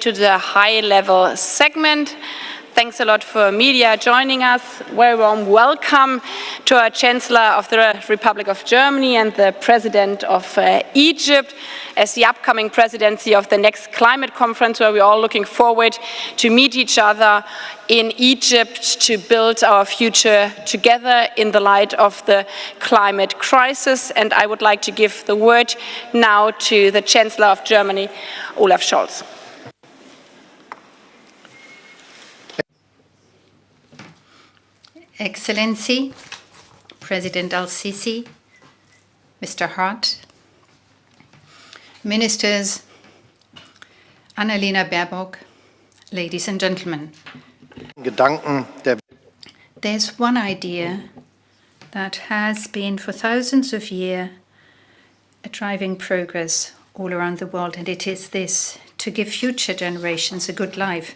to the high-level segment. Thanks a lot for media joining us. Very warm welcome to our Chancellor of the Republic of Germany and the President of Egypt as the upcoming presidency of the next climate conference, where we're all looking forward to meet each other in Egypt to build our future together in the light of the climate crisis. And I would like to give the word now to the Chancellor of Germany, Olaf Scholz. Excellency, President Al-Sisi, Mr. Hart, Ministers, Annalena Baerbock, ladies and gentlemen. There's one idea that has been for thousands of years a driving progress all around the world, and it is this: to give future generations a good life.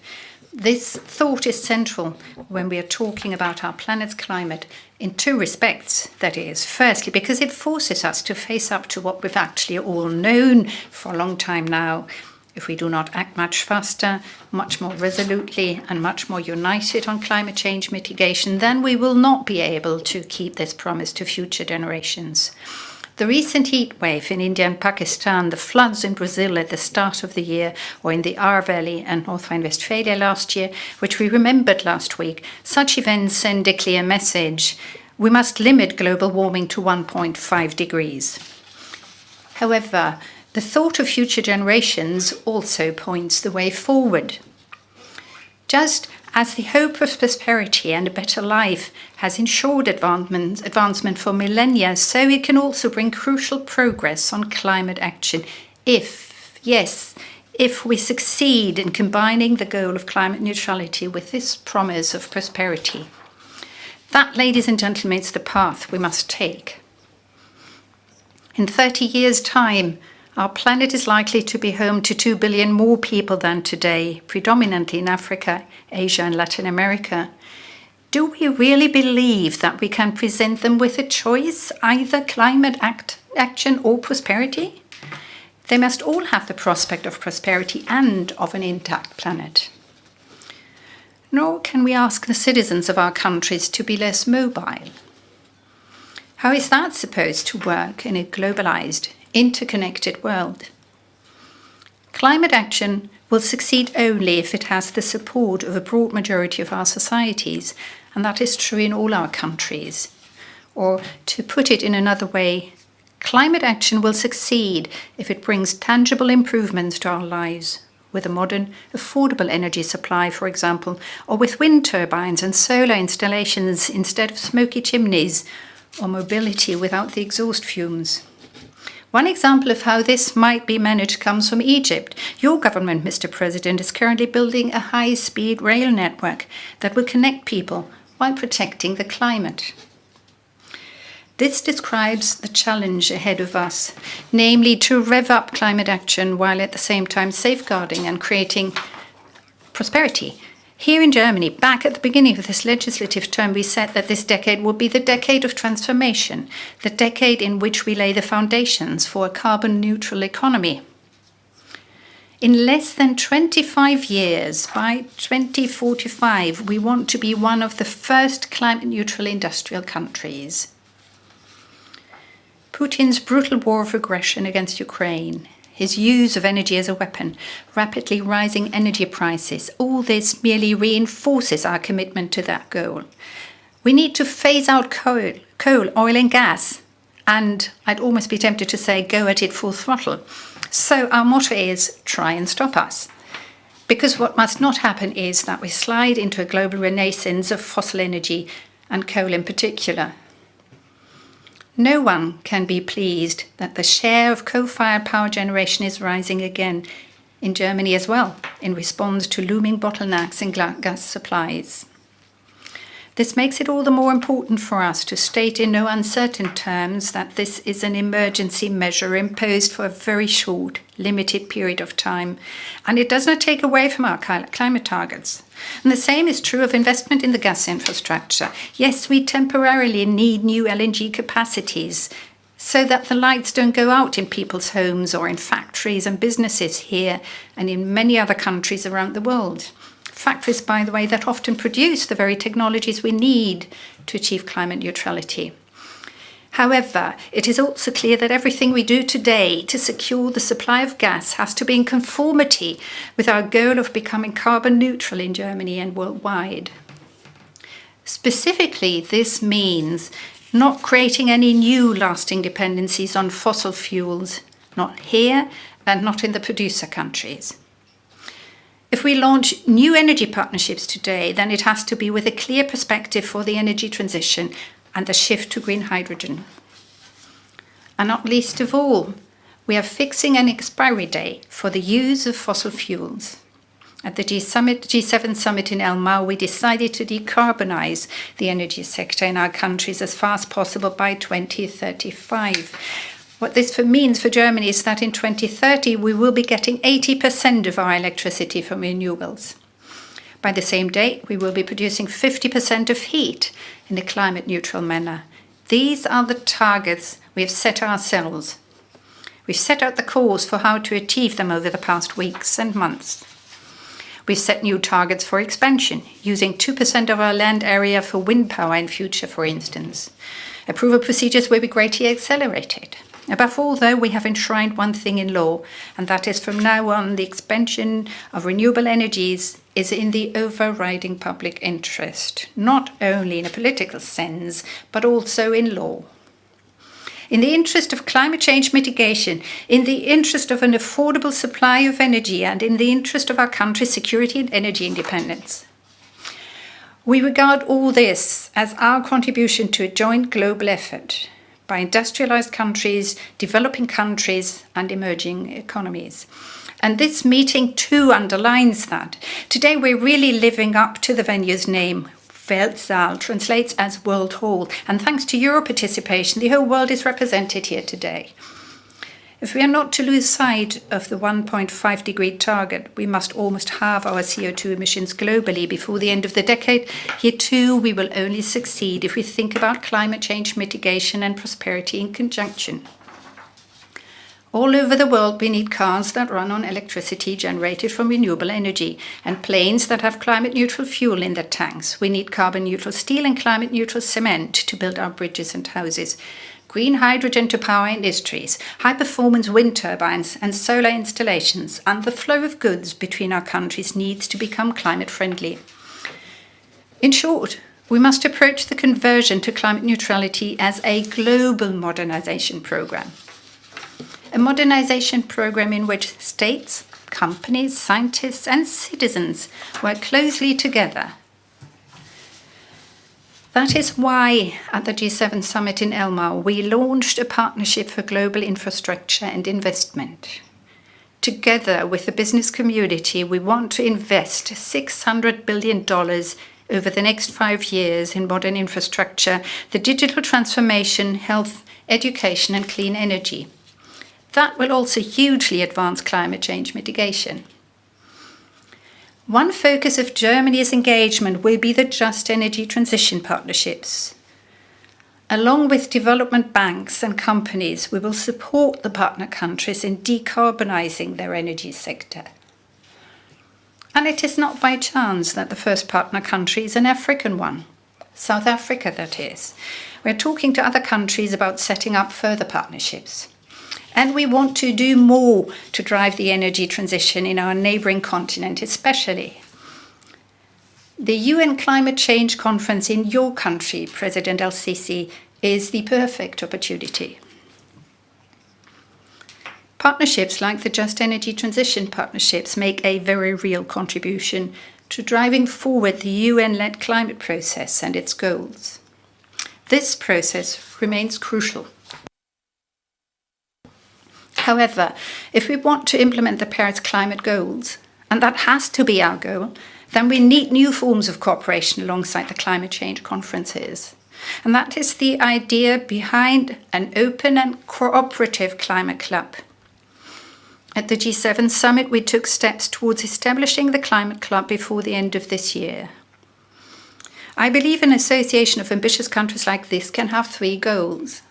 This thought is central when we are talking about our planet's climate in two respects. That is, firstly, because it forces us to face up to what we've actually all known for a long time now. If we do not act much faster, much more resolutely, and much more united on climate change mitigation, then we will not be able to keep this promise to future generations. The recent heat wave in India and Pakistan, the floods in Brazil at the start of the year, or in the Ahr Valley and North Rhine-Westphalia last year, which we remembered last week, such events send a clear message. We must limit global warming to 1.5 degrees. However, the thought of future generations also points the way forward. Just as the hope of prosperity and a better life has ensured advancement for millennia, so it can also bring crucial progress on climate action if we succeed in combining the goal of climate neutrality with this promise of prosperity. That, ladies and gentlemen, is the path we must take. In 30 years' time, our planet is likely to be home to 2 billion more people than today, predominantly in Africa, Asia, and Latin America. Do we really believe that we can present them with a choice, either climate action or prosperity? They must all have the prospect of prosperity and of an intact planet. Nor can we ask the citizens of our countries to be less mobile. How is that supposed to work in a globalized, interconnected world? Climate action will succeed only if it has the support of a broad majority of our societies, and that is true in all our countries. Or, to put it in another way, climate action will succeed if it brings tangible improvements to our lives, with a modern, affordable energy supply, for example, or with wind turbines and solar installations instead of smoky chimneys, or mobility without the exhaust fumes. One example of how this might be managed comes from Egypt. Your government, Mr. President, is currently building a high-speed rail network that will connect people while protecting the climate. This describes the challenge ahead of us, namely to rev up climate action while at the same time safeguarding and creating prosperity. Here in Germany, back at the beginning of this legislative term, we said that this decade would be the decade of transformation, the decade in which we lay the foundations for a carbon-neutral economy. In less than 25 years, by 2045, we want to be one of the first climate-neutral industrial countries. Putin's brutal war of aggression against Ukraine, his use of energy as a weapon, rapidly rising energy prices, all this merely reinforces our commitment to that goal. We need to phase out coal, oil and gas, and I'd almost be tempted to say go at it full throttle. So our motto is try and stop us. Because what must not happen is that we slide into a global renaissance of fossil energy and coal in particular. No one can be pleased that the share of coal-fired power generation is rising again, in Germany as well, in response to looming bottlenecks in gas supplies. This makes it all the more important for us to state in no uncertain terms that this is an emergency measure imposed for a very short, limited period of time, and it does not take away from our climate targets. And the same is true of investment in the gas infrastructure. Yes, we temporarily need new LNG capacities so that the lights don't go out in people's homes or in factories and businesses here and in many other countries around the world. Factories, by the way, that often produce the very technologies we need to achieve climate neutrality. However, it is also clear that everything we do today to secure the supply of gas has to be in conformity with our goal of becoming carbon neutral in Germany and worldwide. Specifically, this means not creating any new lasting dependencies on fossil fuels, not here and not in the producer countries. If we launch new energy partnerships today, then it has to be with a clear perspective for the energy transition and the shift to green hydrogen. And not least of all, we are fixing an expiry date for the use of fossil fuels. At the G7 summit in Elmau, we decided to decarbonize the energy sector in our countries as fast as possible by 2035. What this means for Germany is that in 2030, we will be getting 80% of our electricity from renewables. By the same date, we will be producing 50% of heat in a climate neutral manner. These are the targets we have set ourselves. We've set out the course for how to achieve them over the past weeks and months. We've set new targets for expansion, using 2% of our land area for wind power in future, for instance. Approval procedures will be greatly accelerated. Above all, though, we have enshrined one thing in law, and that is from now on the expansion of renewable energies is in the overriding public interest, not only in a political sense, but also in law. In the interest of climate change mitigation, in the interest of an affordable supply of energy, and in the interest of our country's security and energy independence. We regard all this as our contribution to a joint global effort by industrialized countries, developing countries, and emerging economies. And this meeting too underlines that. Today we're really living up to the venue's name. Weltsaal translates as World Hall, and thanks to your participation, the whole world is represented here today. If we are not to lose sight of the 1.5 degree target, we must almost halve our CO2 emissions globally before the end of the decade. Here too, we will only succeed if we think about climate change mitigation and prosperity in conjunction. All over the world, we need cars that run on electricity generated from renewable energy and planes that have climate-neutral fuel in their tanks. We need carbon-neutral steel and climate-neutral cement to build our bridges and houses, green hydrogen to power industries, high-performance wind turbines and solar installations, and the flow of goods between our countries needs to become climate-friendly. In short, we must approach the conversion to climate neutrality as a global modernization program. A modernization program in which states, companies, scientists, and citizens work closely together. That is why, at the G7 summit in Elmau, we launched a partnership for global infrastructure and investment. Together with the business community, we want to invest $600 billion over the next 5 years in modern infrastructure, the digital transformation, health, education, and clean energy. That will also hugely advance climate change mitigation. One focus of Germany's engagement will be the Just Energy Transition Partnerships. Along with development banks and companies, we will support the partner countries in decarbonizing their energy sector. And it is not by chance that the first partner country is an African one, South Africa, that is. We're talking to other countries about setting up further partnerships. And we want to do more to drive the energy transition in our neighboring continent, especially. The UN Climate Change Conference in your country, President El-Sisi, is the perfect opportunity. Partnerships like the Just Energy Transition Partnerships make a very real contribution to driving forward the UN-led climate process and its goals. This process remains crucial. However, if we want to implement the Paris climate goals, and that has to be our goal, then we need new forms of cooperation alongside the climate change conferences. And that is the idea behind an open and cooperative climate club. At the G7 summit, we took steps towards establishing the climate club before the end of this year. I believe an association of ambitious countries like this can have 3 goals.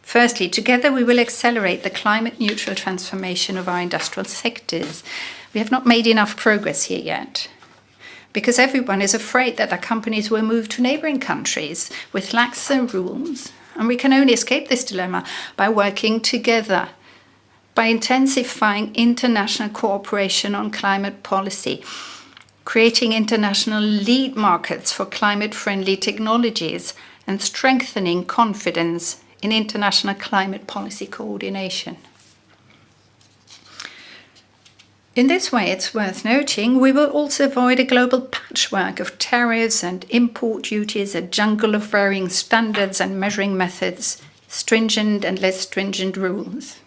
Firstly, together we will accelerate the climate-neutral transformation of our industrial sectors. We have not made enough progress here yet, because everyone is afraid that their companies will move to neighbouring countries with laxer rules, and we can only escape this dilemma by working together, by intensifying international cooperation on climate policy, creating international lead markets for climate-friendly technologies, and strengthening confidence in international climate policy coordination. In this way, it's worth noting, we will also avoid a global patchwork of tariffs and import duties, a jungle of varying standards and measuring methods, stringent and less stringent rules.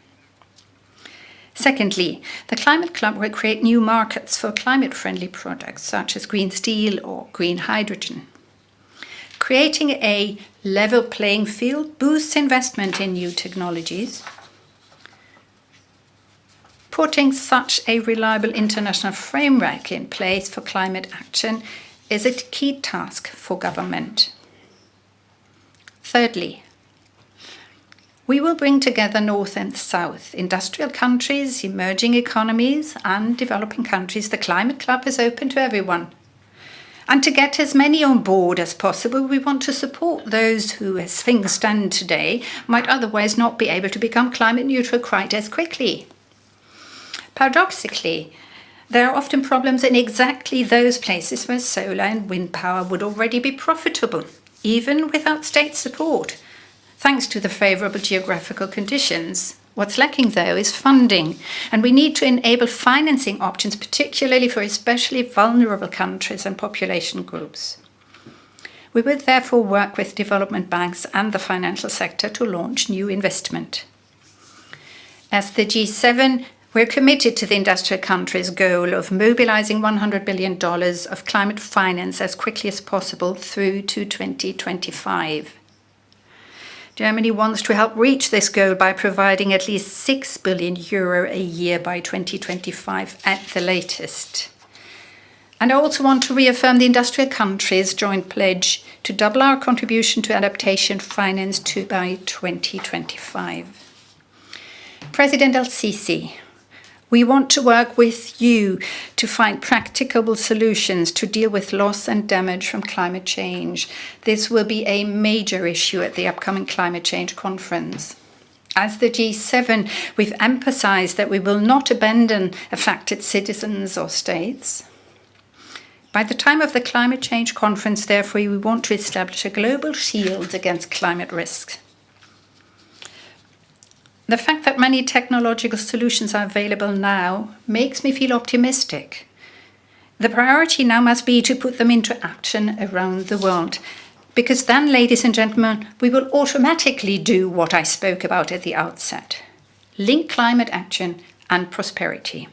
Secondly, the Climate Club will create new markets for climate-friendly products, such as green steel or green hydrogen. Creating a level playing field boosts investment in new technologies. Putting such a reliable international framework in place for climate action is a key task for government. Thirdly, we will bring together North and South, industrial countries, emerging economies, and developing countries. The Climate Club is open to everyone. And to get as many on board as possible, we want to support those who, as things stand today, might otherwise not be able to become climate neutral quite as quickly. Paradoxically, there are often problems in exactly those places where solar and wind power would already be profitable, even without state support, thanks to the favourable geographical conditions. What's lacking, though, is funding, and we need to enable financing options, particularly for especially vulnerable countries and population groups. We will therefore work with development banks and the financial sector to launch new investment. As the G7, we're committed to the industrial countries' goal of mobilizing $100 billion of climate finance as quickly as possible through to 2025. Germany wants to help reach this goal by providing at least €6 billion a year by 2025 at the latest. And I also want to reaffirm the industrial countries' joint pledge to double our contribution to adaptation finance by 2025. President El-Sisi, we want to work with you to find practicable solutions to deal with loss and damage from climate change. This will be a major issue at the upcoming climate change conference. As the G7, we've emphasized that we will not abandon affected citizens or states. By the time of the climate change conference, therefore, we want to establish a global shield against climate risks. The fact that many technological solutions are available now makes me feel optimistic. The priority now must be to put them into action around the world, because then, ladies and gentlemen, we will automatically do what I spoke about at the outset: link climate action and prosperity.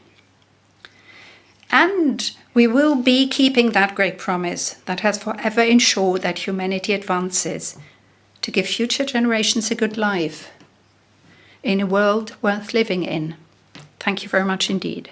And we will be keeping that great promise that has forever ensured that humanity advances to give future generations a good life in a world worth living in. Thank you very much indeed.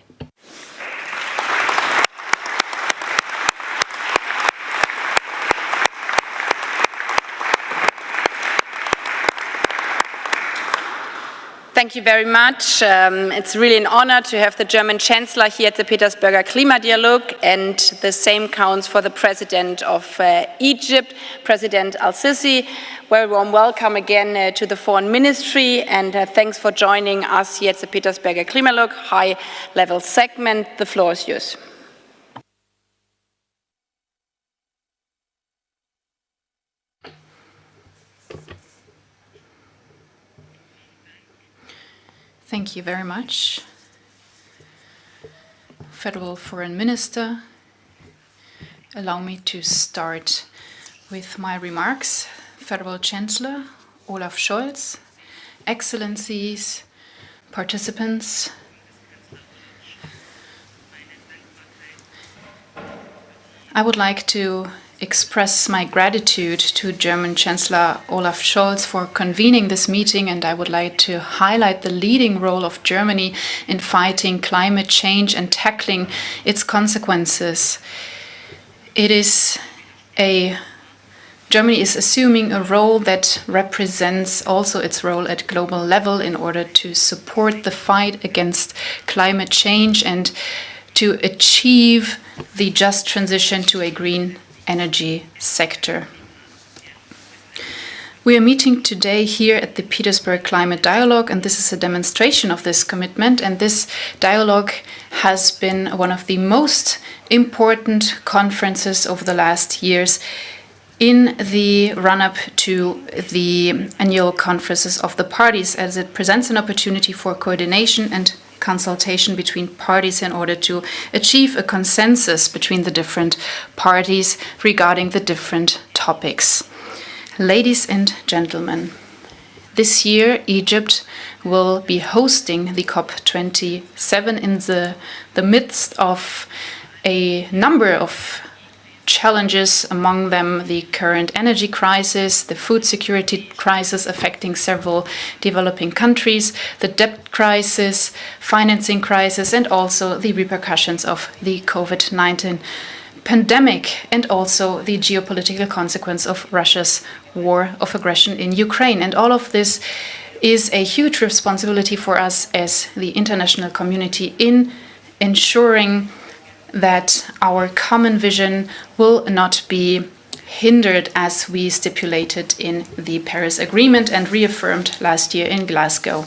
Thank you very much. It's really an honor to have the German Chancellor here at the Petersberger Klimadialog, and the same counts for the President of Egypt, President Al-Sisi. Very warm welcome again to the Foreign Ministry, and thanks for joining us here at the Petersberger Klimadialog high-level segment. The floor is yours. Thank you very much, Federal Foreign Minister. Allow me to start with my remarks. Federal Chancellor Olaf Scholz, Excellencies, participants, I would like to express my gratitude to German Chancellor Olaf Scholz for convening this meeting, and I would like to highlight the leading role of Germany in fighting climate change and tackling its consequences. It is a Germany is assuming a role that represents also its role at global level in order to support the fight against climate change and to achieve the just transition to a green energy sector. We are meeting today here at the Petersburg Climate Dialogue, and this is a demonstration of this commitment. And this dialogue has been one of the most important conferences over the last years in the run-up to the annual conferences of the parties, as it presents an opportunity for coordination and consultation between parties in order to achieve a consensus between the different parties regarding the different topics. Ladies and gentlemen, this year Egypt will be hosting the COP27 in the midst of a number of challenges, among them the current energy crisis, the food security crisis affecting several developing countries, the debt crisis, financing crisis, and also the repercussions of the COVID-19 pandemic, and also the geopolitical consequence of Russia's war of aggression in Ukraine. And all of this is a huge responsibility for us as the international community in ensuring that our common vision will not be hindered as we stipulated in the Paris Agreement and reaffirmed last year in Glasgow.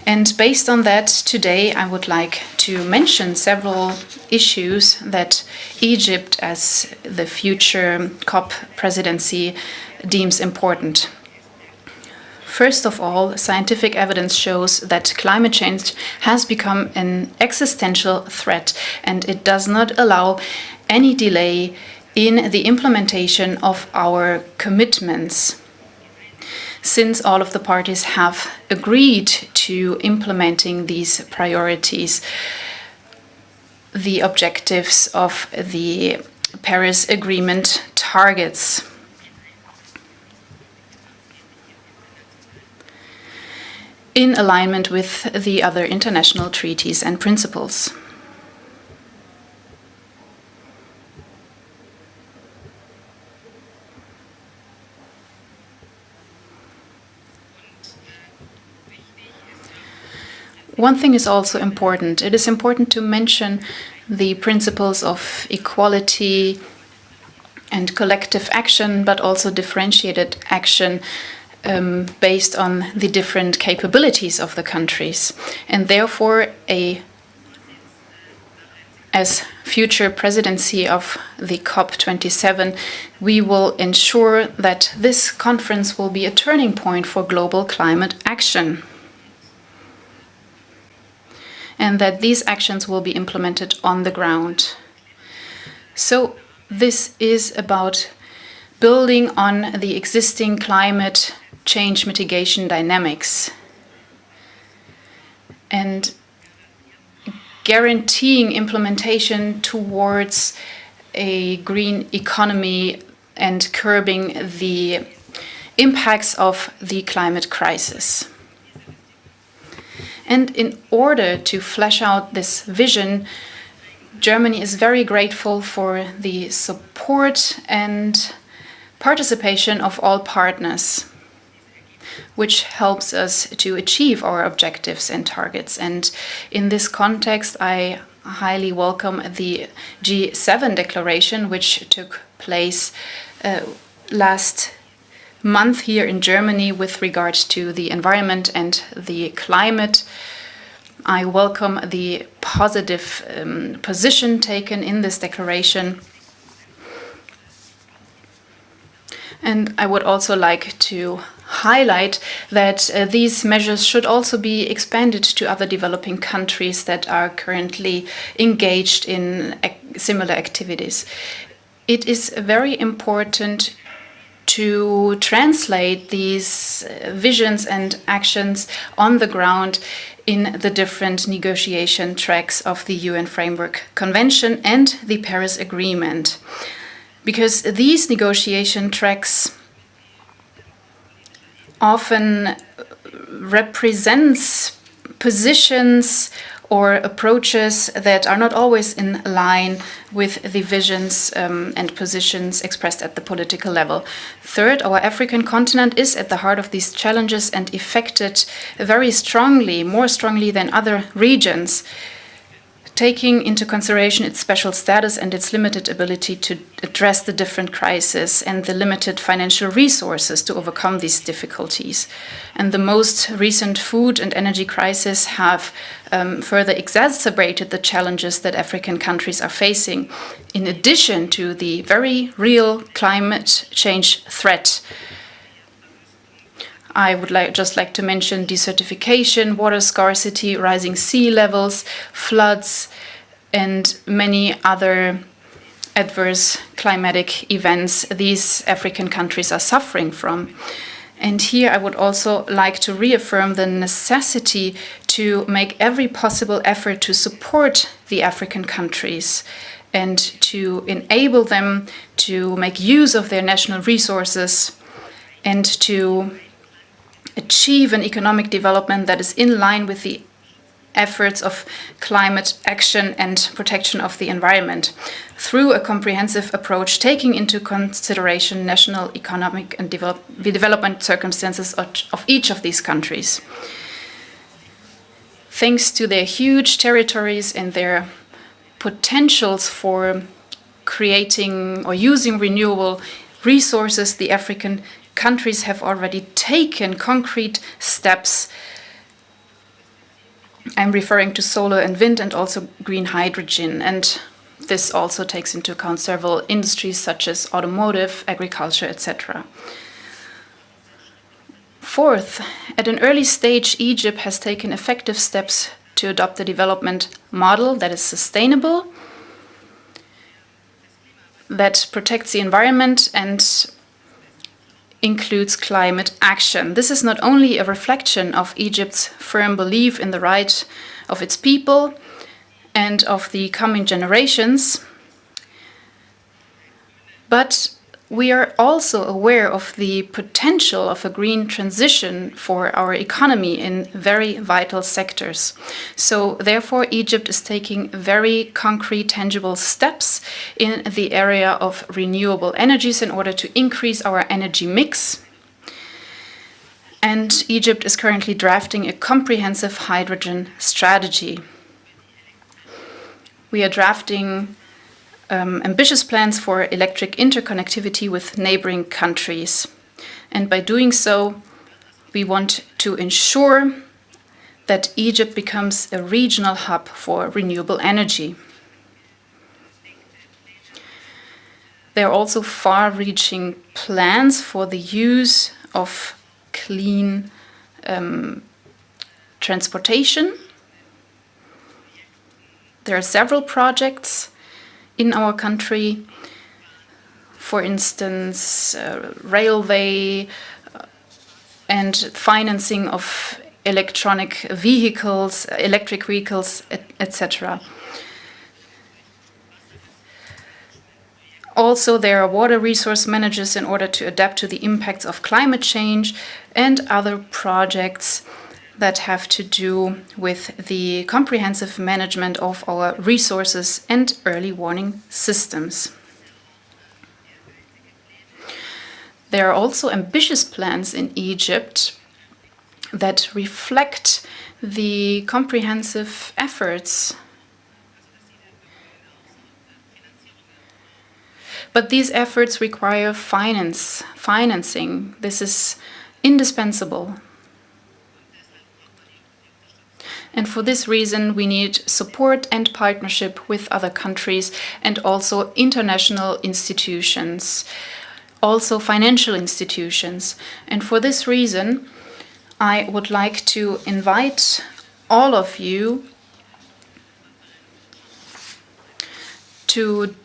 And based on that, today I would like to mention several issues that Egypt, as the future COP presidency, deems important. First of all, scientific evidence shows that climate change has become an existential threat, and it does not allow any delay in the implementation of our commitments, since all of the parties have agreed to implementing these priorities, the objectives of the Paris Agreement targets. In alignment with the other international treaties and principles. One thing is also important. It is important to mention the principles of equality and collective action, but also differentiated action based on the different capabilities of the countries. And therefore, as future presidency of the COP27, we will ensure that this conference will be a turning point for global climate action, and that these actions will be implemented on the ground. So this is about building on the existing climate change mitigation dynamics and guaranteeing implementation towards a green economy and curbing the impacts of the climate crisis. And in order to flesh out this vision, Germany is very grateful for the support and participation of all partners, which helps us to achieve our objectives and targets. And in this context, I highly welcome the G7 declaration, which took place last month here in Germany with regard to the environment and the climate. I welcome the positive position taken in this declaration. And I would also like to highlight that these measures should also be expanded to other developing countries that are currently engaged in similar activities. It is very important to translate these visions and actions on the ground in the different negotiation tracks of the UN Framework Convention and the Paris Agreement. Because these negotiation tracks often represents positions or approaches that are not always in line with the visions and positions expressed at the political level. Third, our African continent is at the heart of these challenges and affected very strongly, more strongly than other regions, taking into consideration its special status and its limited ability to address the different crises and the limited financial resources to overcome these difficulties. And the most recent food and energy crises have further exacerbated the challenges that African countries are facing, in addition to the very real climate change threat. I would just like to mention desertification, water scarcity, rising sea levels, floods, and many other adverse climatic events these African countries are suffering from. And here I would also like to reaffirm the necessity to make every possible effort to support the African countries and to enable them to make use of their national resources and to achieve an economic development that is in line with the efforts of climate action and protection of the environment through a comprehensive approach taking into consideration national economic and development circumstances of each of these countries. Thanks to their huge territories and their potentials for creating or using renewable resources, the African countries have already taken concrete steps. I'm referring to solar and wind and also green hydrogen. And this also takes into account several industries such as automotive, agriculture, etc. Fourth, at an early stage, Egypt has taken effective steps to adopt a development model that is sustainable, that protects the environment and includes climate action. This is not only a reflection of Egypt's firm belief in the right of its people and of the coming generations, but we are also aware of the potential of a green transition for our economy in very vital sectors. So therefore, Egypt is taking very concrete, tangible steps in the area of renewable energies in order to increase our energy mix. And Egypt is currently drafting a comprehensive hydrogen strategy. We are drafting ambitious plans for electric interconnectivity with neighboring countries. And by doing so, we want to ensure that Egypt becomes a regional hub for renewable energy. There are also far-reaching plans for the use of clean transportation. There are several projects in our country, for instance, railway and financing of electric vehicles, etc. Also, there are water resource managers in order to adapt to the impacts of climate change and other projects that have to do with the comprehensive management of our resources and early warning systems. There are also ambitious plans in Egypt that reflect the comprehensive efforts. But these efforts require financing. This is indispensable. And for this reason, we need support and partnership with other countries and also international institutions, also financial institutions. And for this reason, I would like to invite all of you to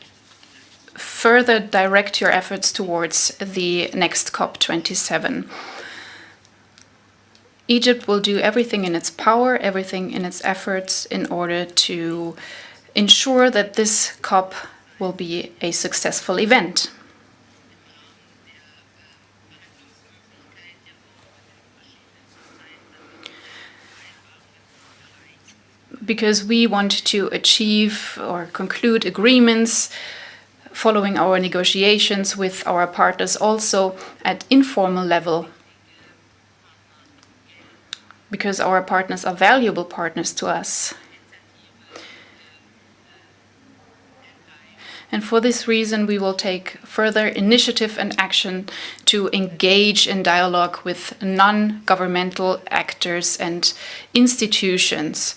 further direct your efforts towards the next COP27. Egypt will do everything in its power, everything in its efforts in order to ensure that this COP will be a successful event. because we want to achieve or conclude agreements following our negotiations with our partners also at informal level, because our partners are valuable partners to us. And for this reason, we will take further initiative and action to engage in dialogue with non-governmental actors and institutions.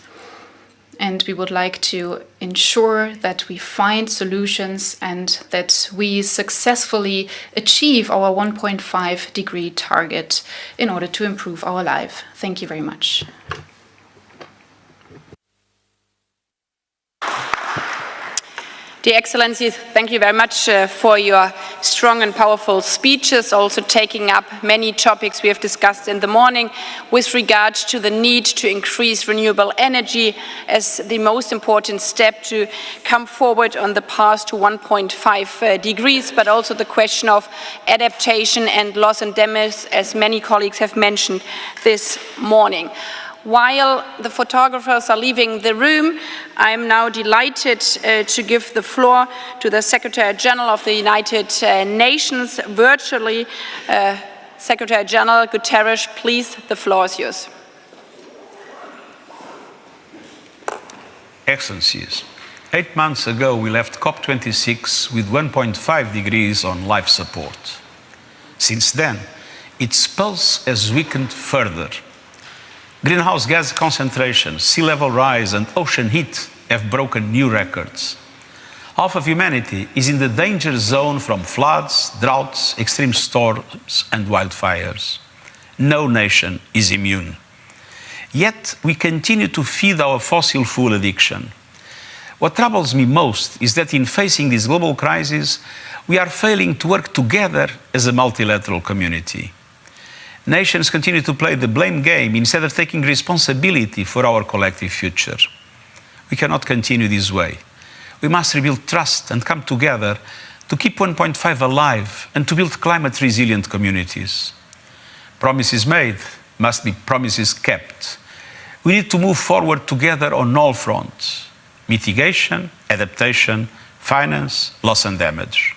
And we would like to ensure that we find solutions and that we successfully achieve our 1.5-degree target in order to improve our life. Thank you very much. Dear Excellencies, thank you very much for your strong and powerful speeches, also taking up many topics we have discussed in the morning with regard to the need to increase renewable energy as the most important step to come forward on the path to 1.5 degrees, but also the question of adaptation and loss and damage, as many colleagues have mentioned this morning. While the photographers are leaving the room, I am now delighted to give the floor to the Secretary General of the United Nations virtually. Secretary General Guterres, please, the floor is yours. Excellencies, 8 months ago we left COP26 with 1.5 degrees on life support. Since then, its pulse has weakened further. Greenhouse gas concentration, sea level rise and ocean heat have broken new records. Half of humanity is in the danger zone from floods, droughts, extreme storms and wildfires. No nation is immune. Yet we continue to feed our fossil fuel addiction. What troubles me most is that in facing this global crisis, we are failing to work together as a multilateral community. Nations continue to play the blame game instead of taking responsibility for our collective future. We cannot continue this way. We must rebuild trust and come together to keep 1.5 alive and to build climate-resilient communities. Promises made must be promises kept. We need to move forward together on all fronts: mitigation, adaptation, finance, loss and damage.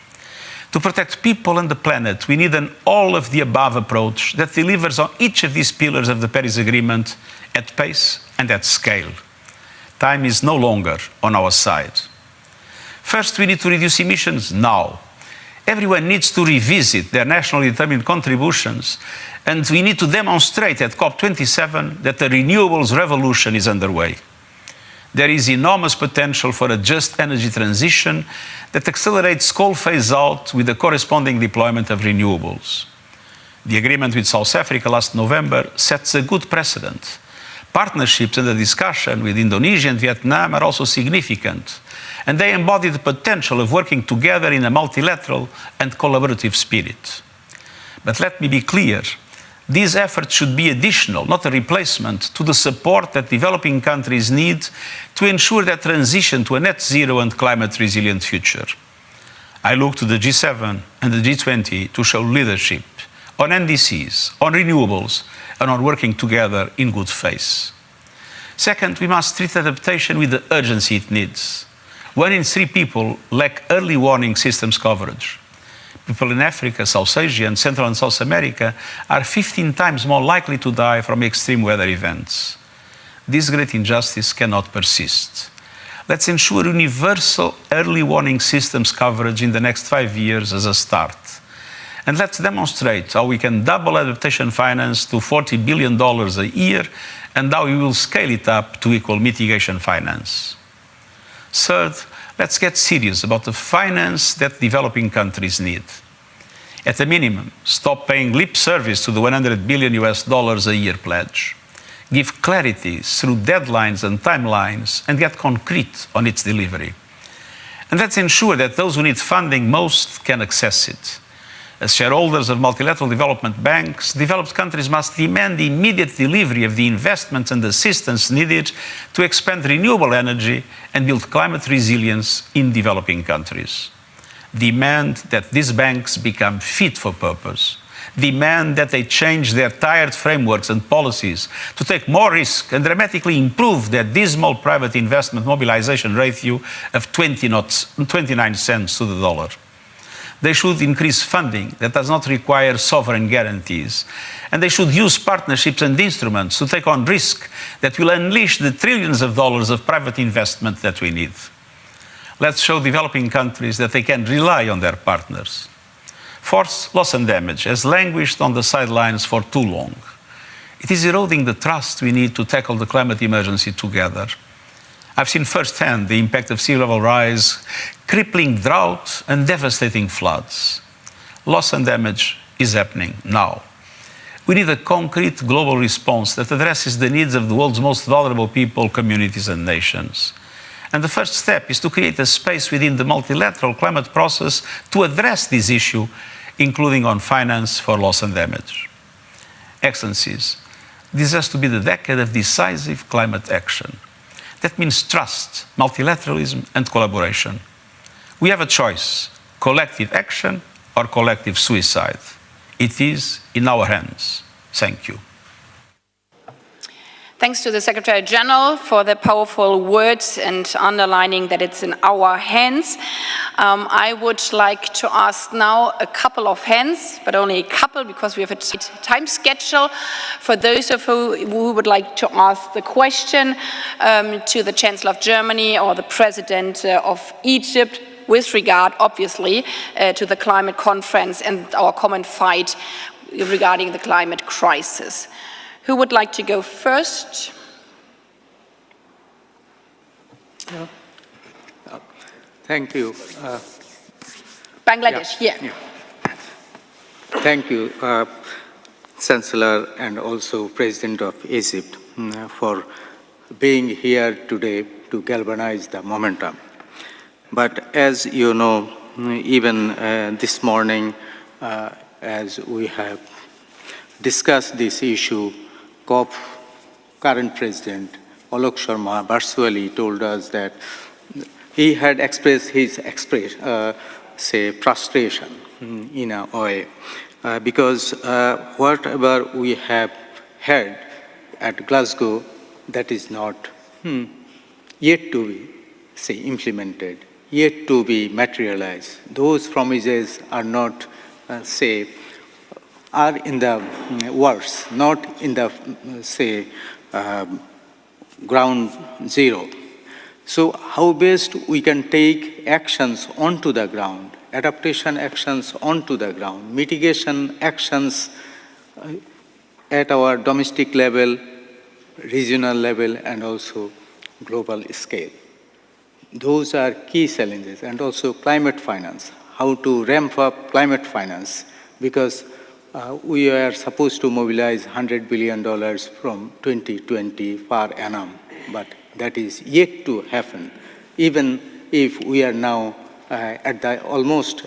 To protect people and the planet, we need an all-of-the-above approach that delivers on each of these pillars of the Paris Agreement at pace and at scale. Time is no longer on our side. First, we need to reduce emissions now. Everyone needs to revisit their nationally determined contributions, and we need to demonstrate at COP27 that the renewables revolution is underway. There is enormous potential for a just energy transition that accelerates coal phase-out with the corresponding deployment of renewables. The agreement with South Africa last November sets a good precedent. Partnerships and the discussion with Indonesia and Vietnam are also significant, and they embody the potential of working together in a multilateral and collaborative spirit. But let me be clear. These efforts should be additional, not a replacement, to the support that developing countries need to ensure their transition to a net zero and climate-resilient future. I look to the G7 and the G20 to show leadership on NDCs, on renewables, and on working together in good faith. Second, we must treat adaptation with the urgency it needs. 1 in 3 people lack early warning systems coverage. People in Africa, South Asia, and Central and South America are 15 times more likely to die from extreme weather events. This great injustice cannot persist. Let's ensure universal early warning systems coverage in the next 5 years as a start. And let's demonstrate how we can double adaptation finance to $40 billion a year and how we will scale it up to equal mitigation finance. Third, let's get serious about the finance that developing countries need. At a minimum, stop paying lip service to the $100 billion a year pledge. Give clarity through deadlines and timelines and get concrete on its delivery. And let's ensure that those who need funding most can access it. As shareholders of multilateral development banks, developed countries must demand the immediate delivery of the investments and assistance needed to expand renewable energy and build climate resilience in developing countries. Demand that these banks become fit for purpose demand that they change their tired frameworks and policies to take more risk and dramatically improve their dismal private investment mobilization ratio of 29 cents to the dollar. They should increase funding that does not require sovereign guarantees. And they should use partnerships and instruments to take on risk that will unleash the trillions of dollars of private investment that we need. Let's show developing countries that they can rely on their partners. Force, loss and damage has languished on the sidelines for too long. It is eroding the trust we need to tackle the climate emergency together. I've seen firsthand the impact of sea level rise, crippling drought and devastating floods. Loss and damage is happening now. We need a concrete global response that addresses the needs of the world's most vulnerable people, communities and nations. And the first step is to create a space within the multilateral climate process to address this issue, including on finance for loss and damage. Excellencies, this has to be the decade of decisive climate action. That means trust, multilateralism and collaboration. We have a choice, collective action or collective suicide. It is in our hands. Thank you. Thanks to the Secretary General for the powerful words and underlining that it's in our hands. I would like to ask now a couple of hands, but only a couple because we have a time schedule. For those of you who would like to ask the question to the Chancellor of Germany or the President of Egypt, with regard, obviously, to the climate conference and our common fight regarding the climate crisis. Who would like to go first? Thank you. Bangladesh, yeah. Thank you, Chancellor and also President of Egypt, for being here today to galvanize the momentum. But as you know, even this morning, as we have discussed this issue, COP current President Alok Sharma virtually told us that he had expressed his frustration in a way, because whatever we have heard at Glasgow, that is not yet to be, implemented, yet to be materialized. Those promises are not, are in the words, not in the, ground zero. So how best we can take actions onto the ground, adaptation actions onto the ground, mitigation actions at our domestic level, regional level, and also global scale. Those are key challenges, and also climate finance, how to ramp up climate finance, because we are supposed to mobilize $100 billion from 2020 per annum, but that is yet to happen, even if we are now at the almost,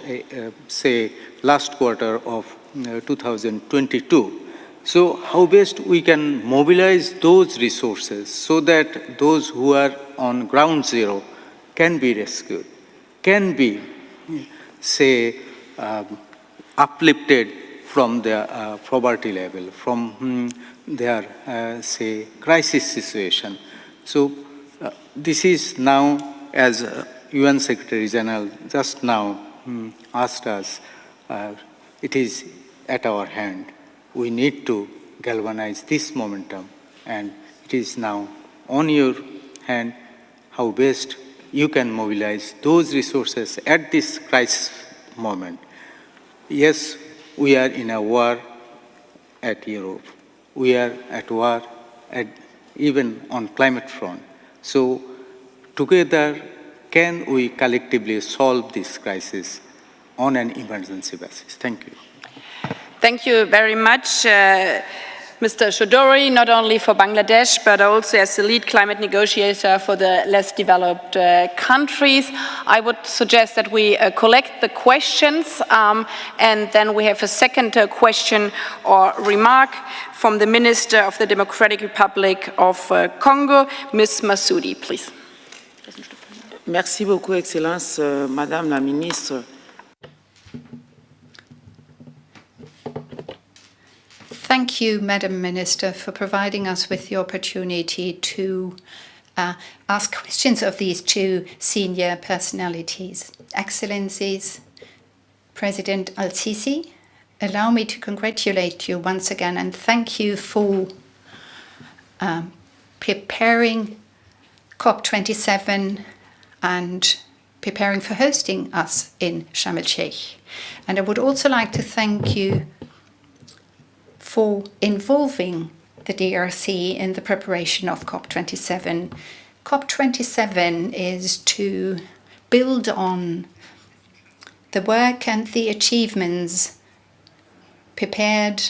last quarter of 2022. So how best we can mobilize those resources so that those who are on ground zero can be rescued, can be, uplifted from their poverty level, from their, crisis situation. So this is now, as UN Secretary General just now asked us, it is at our hand. We need to galvanize this momentum, and it is now on your hand how best you can mobilize those resources at this crisis moment. Yes, we are in a war at Europe. We are at war even on climate front. So together, can we collectively solve this crisis on an emergency basis? Thank you. Thank you very much, Mr. Chodori, not only for Bangladesh, but also as the lead climate negotiator for the less developed countries. I would suggest that we collect the questions, and then we have a second question or remark from the Minister of the Democratic Republic of Congo, Ms. Massoudi, please. Merci beaucoup, Excellence, Madame la Ministre. Thank you, Madam Minister, for providing us with the opportunity to ask questions of these two senior personalities. Excellencies, President Al-Sisi, allow me to congratulate you once again and thank you for preparing COP27 and preparing for hosting us in Sharm el-Sheikh. And I would also like to thank you for involving the DRC in the preparation of COP27. COP27 is to build on the work and the achievements prepared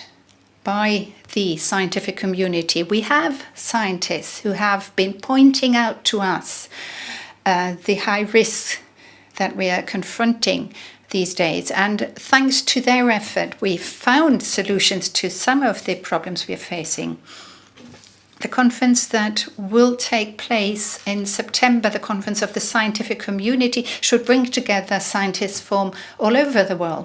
by the scientific community. We have scientists who have been pointing out to us the high risks that we are confronting these days. And thanks to their effort, we've found solutions to some of the problems we are facing. The conference that will take place in September, the Conference of the Scientific Community, should bring together scientists from all over the world.